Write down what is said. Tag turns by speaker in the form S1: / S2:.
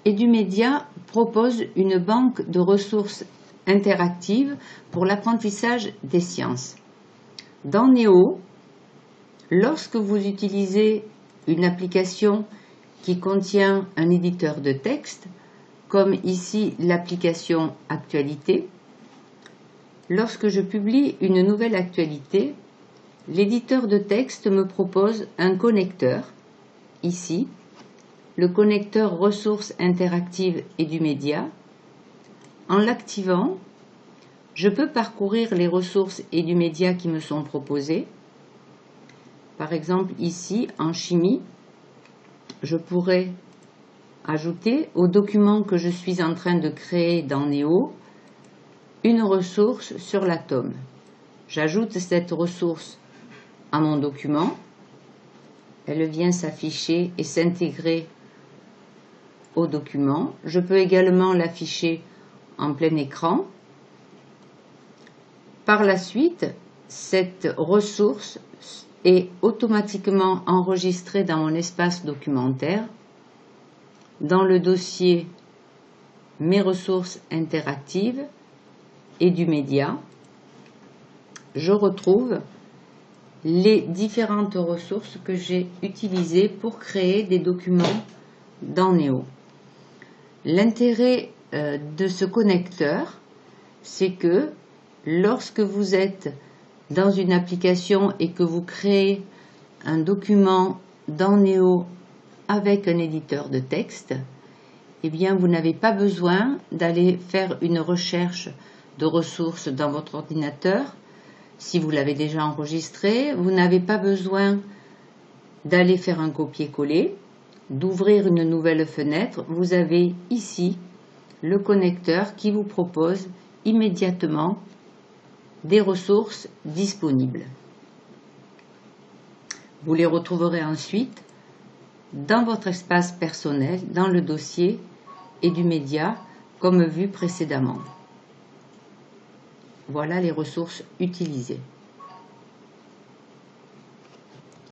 S1: Edumedia propose une banque de ressources interactives pour l'apprentissage des sciences. Dans Néo, lorsque vous utilisez une application qui contient un éditeur de texte, comme ici l'application Actualité, lorsque je publie une nouvelle actualité, l'éditeur de texte me propose un connecteur, ici, le connecteur ressources interactives Edumedia. En l'activant, je peux parcourir les ressources Edumedia qui me sont proposées. Par exemple, ici, en chimie, je pourrais ajouter au document que je suis en train de créer dans Néo une ressource sur l'atome. J'ajoute cette ressource à mon document. Elle vient s'afficher et s'intégrer au document. Je peux également l'afficher en plein écran. Par la suite, cette ressource est automatiquement enregistrée dans mon espace documentaire, dans le dossier Mes ressources interactives Edumedia. Je retrouve les différentes ressources que j'ai utilisées pour créer des documents dans Néo. L'intérêt de ce connecteur, c'est que lorsque vous êtes dans une application et que vous créez un document dans Néo avec un éditeur de texte, eh bien vous n'avez pas besoin d'aller faire une recherche de ressources dans votre ordinateur. Si vous l'avez déjà enregistré, vous n'avez pas besoin d'aller faire un copier-coller, d'ouvrir une nouvelle fenêtre. Vous avez ici le connecteur qui vous propose immédiatement des ressources disponibles. Vous les retrouverez ensuite dans votre espace personnel, dans le dossier Edumedia, comme vu précédemment. Voilà les ressources utilisées.